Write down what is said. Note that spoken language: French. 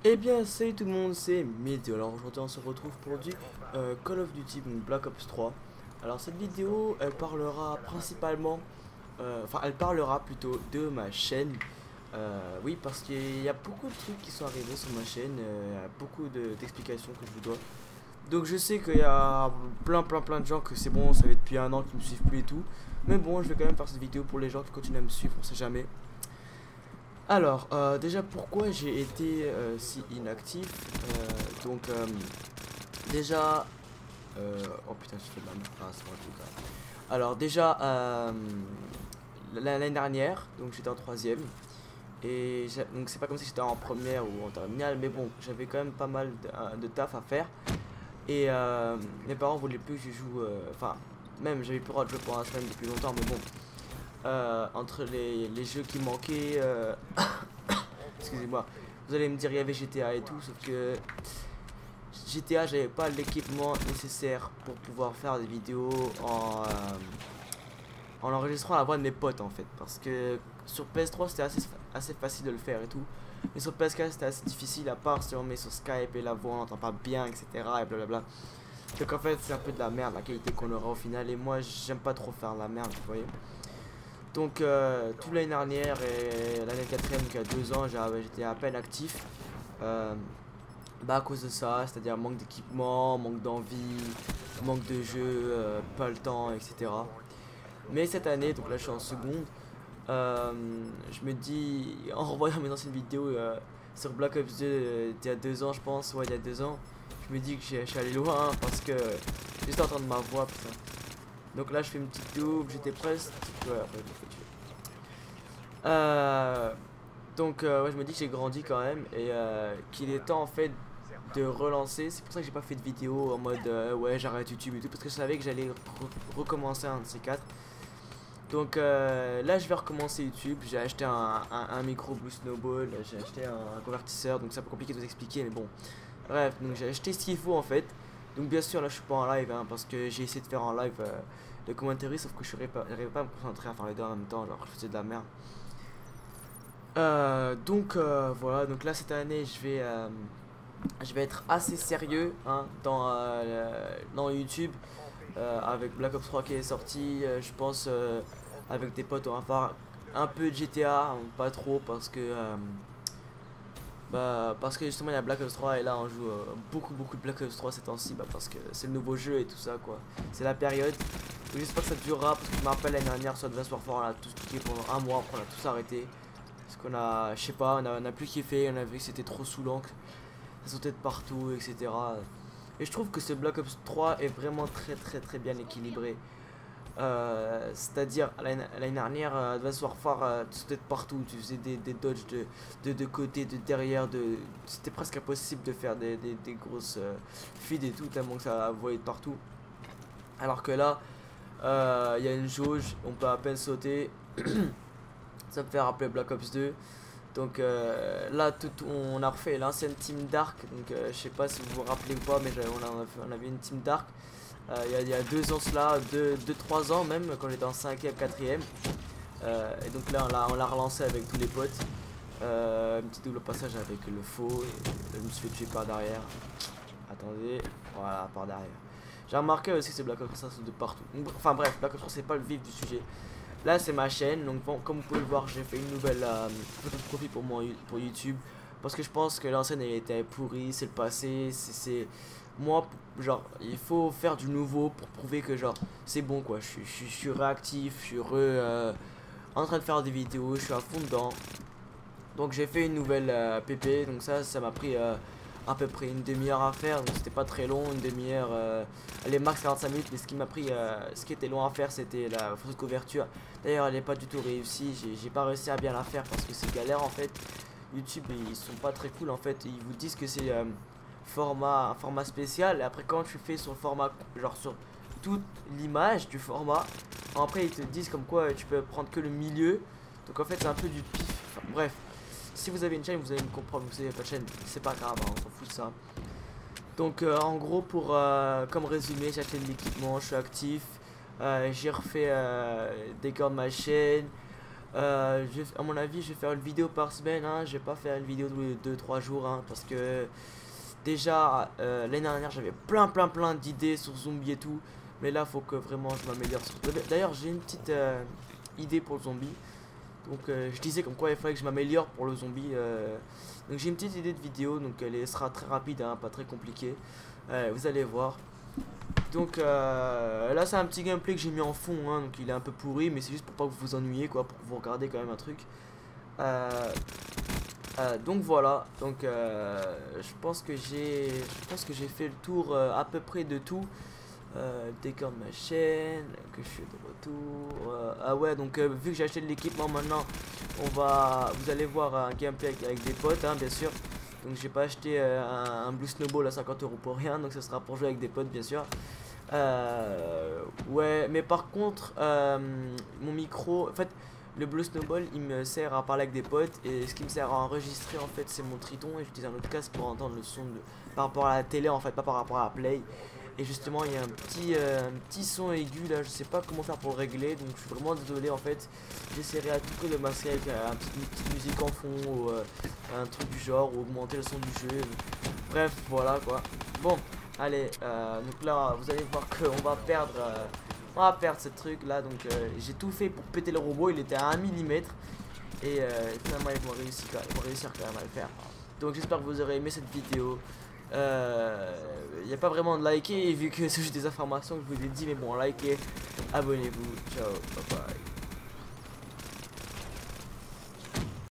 Eh bien, salut tout le monde, c'est Météo. Alors aujourd'hui, on se retrouve pour du Call of Duty, donc Black Ops 3. Alors cette vidéo, elle parlera principalement, enfin, elle parlera plutôt de ma chaîne. Oui, parce qu'il y a beaucoup de trucs qui sont arrivés sur ma chaîne, beaucoup d'explications que je vous dois. Donc je sais qu'il y a plein de gens que c'est bon, ça fait depuis un an qui me suivent plus et tout. Mais bon, je vais quand même faire cette vidéo pour les gens qui continuent à me suivre, on sait jamais. Alors, déjà pourquoi j'ai été si inactif donc déjà oh putain j'ai fait de la merde. Ah, c'est bon, je vais. Alors déjà l'année dernière donc j'étais en troisième et donc c'est pas comme si j'étais en première ou en terminale, mais bon j'avais quand même pas mal de taf à faire et mes parents voulaient plus que je joue, enfin même j'avais plus le droit de jouer pour la semaine depuis longtemps, mais bon entre les jeux qui manquaient excusez-moi, vous allez me dire il y avait GTA et tout, sauf que GTA j'avais pas l'équipement nécessaire pour pouvoir faire des vidéos en enregistrant la voix de mes potes en fait, parce que sur PS3 c'était assez facile de le faire et tout, mais sur PS4 c'était assez difficile, à part si on met sur Skype et la voix on n'entend pas bien, etc. et blablabla. Donc en fait c'est un peu de la merde la qualité qu'on aura au final, et moi j'aime pas trop faire de la merde, vous voyez. Donc toute l'année dernière et l'année quatrième, donc il y a 2 ans, j'étais à peine actif. Bah à cause de ça, c'est-à-dire manque d'équipement, manque d'envie, manque de jeu, pas le temps, etc. Mais cette année, donc là je suis en seconde, je me dis, en revoyant mes anciennes vidéos sur Black Ops 2 il y a 2 ans je pense, ouais il y a 2 ans, je me dis que je suis allé loin parce que juste entendre ma voix, putain. Donc là je fais une petite double, j'étais presque. Ouais, après je me fais tuer. Ouais, je me dis que j'ai grandi quand même et qu'il est temps en fait de relancer. C'est pour ça que j'ai pas fait de vidéo en mode ouais j'arrête YouTube et tout, parce que je savais que j'allais recommencer un de ces quatre. Donc là je vais recommencer YouTube. J'ai acheté un micro Blue Snowball, j'ai acheté un convertisseur, donc c'est un peu compliqué de vous expliquer, mais bon. Bref, donc j'ai acheté ce qu'il faut en fait. Donc bien sûr là je suis pas en live hein, parce que j'ai essayé de faire en live le commentary, sauf que je n'arrivais pas à me concentrer à faire les deux en même temps, genre je faisais de la merde. Voilà, donc là cette année je vais être assez sérieux hein, dans YouTube avec Black Ops 3 qui est sorti. Je pense avec des potes on va faire un peu de GTA, hein, pas trop parce que justement il y a Black Ops 3 et là on joue beaucoup de Black Ops 3 ces temps-ci, parce que c'est le nouveau jeu et tout ça quoi. C'est la période. Donc j'espère que ça durera, parce que je me rappelle l'année dernière sur Advanced Warfare on a tout cliqué pendant un mois, après on a tous arrêté. Parce qu'on a, je sais pas, on a plus kiffé, on a vu que c'était trop saoulant, que ça sautait de partout, etc. Et je trouve que ce Black Ops 3 est vraiment très bien équilibré. C'est-à-dire, l'année dernière, Advanced Warfare, tu sautais de partout, tu faisais des dodges de côté, de derrière, c'était presque impossible de faire des grosses feeds et tout, tellement que ça voyait de partout. Alors que là, il y a une jauge, on peut à peine sauter. Ça me fait rappeler Black Ops 2. Donc là, on a refait l'ancienne Team Dark. Donc je sais pas si vous vous rappelez ou pas, mais on avait une Team Dark il y a 2 ans cela, 3 ans même, quand j'étais en 5ème, 4ème. Et donc là, on l'a relancé avec tous les potes. Un petit double passage avec le faux. Et je me suis fait tuer par derrière. Attendez, voilà, par derrière. J'ai remarqué aussi que c'est Black Ops 3 de partout. Enfin bref, Black Ops 3 c'est pas le vif du sujet. Là c'est ma chaîne, donc bon, comme vous pouvez le voir j'ai fait une nouvelle photo de profil pour YouTube. Parce que je pense que l'ancienne elle était pourrie, c'est le passé, c'est moi, genre il faut faire du nouveau pour prouver que genre c'est bon quoi. Je suis réactif, je suis en train de faire des vidéos, je suis à fond dedans. Donc j'ai fait une nouvelle PP, donc ça m'a pris à peu près une demi-heure à faire, donc c'était pas très long, une demi-heure, elle est max 45 minutes, mais ce qui était long à faire c'était la photo de couverture. D'ailleurs elle est pas du tout réussie, j'ai pas réussi à bien la faire parce que c'est galère en fait. YouTube ils sont pas très cool en fait, ils vous disent que c'est un format spécial, et après quand tu fais sur le format, genre sur toute l'image du format, après ils te disent comme quoi tu peux prendre que le milieu, donc en fait c'est un peu du pif, enfin, bref. Si vous avez une chaîne, vous allez me comprendre. Vous avez pas de chaîne, c'est pas grave, hein, on s'en fout de ça. Donc, en gros, comme résumé, j'ai acheté de l'équipement, je suis actif. J'ai refait des cœurs de ma chaîne. À mon avis, je vais faire une vidéo par semaine, hein. Je vais pas faire une vidéo tous les 2-3 jours, hein, parce que déjà l'année dernière j'avais plein d'idées sur zombie et tout, mais là faut que vraiment je m'améliore. D'ailleurs j'ai une petite idée pour le zombie, donc je disais comme quoi il fallait que je m'améliore pour le zombie. Donc j'ai une petite idée de vidéo, donc elle sera très rapide, hein, pas très compliquée. Vous allez voir. Donc là c'est un petit gameplay que j'ai mis en fond, hein, donc il est un peu pourri, mais c'est juste pour pas que vous vous ennuyez, quoi, pour que vous regardez quand même un truc. Donc voilà, donc je pense que j'ai fait le tour à peu près de tout. Décor de ma chaîne, que je suis de retour. Ah ouais, donc vu que j'ai acheté de l'équipement maintenant, vous allez voir un gameplay avec des potes, hein, bien sûr. Donc j'ai pas acheté un Blue Snowball à 50 € pour rien, donc ce sera pour jouer avec des potes, bien sûr. Ouais, mais par contre, mon micro, en fait, le Blue Snowball, il me sert à parler avec des potes, et ce qui me sert à enregistrer, en fait, c'est mon Triton, et j'utilise un autre casque pour entendre le son par rapport à la télé, en fait, pas par rapport à la Play. Et justement, il y a un petit son aigu là, je sais pas comment faire pour le régler, donc je suis vraiment désolé. En fait, j'essaierai à tout prix de masquer avec une petite musique en fond, ou un truc du genre, ou augmenter le son du jeu. Bref, voilà quoi. Bon, allez, donc là, vous allez voir qu'on va perdre ce truc là. Donc j'ai tout fait pour péter le robot, il était à 1 mm. Et finalement, ils vont réussir quand même à le faire. Donc j'espère que vous aurez aimé cette vidéo. Il n'y a pas vraiment de liker vu que c'est juste des informations que je vous ai dit, mais bon, likez, abonnez-vous, ciao, bye bye.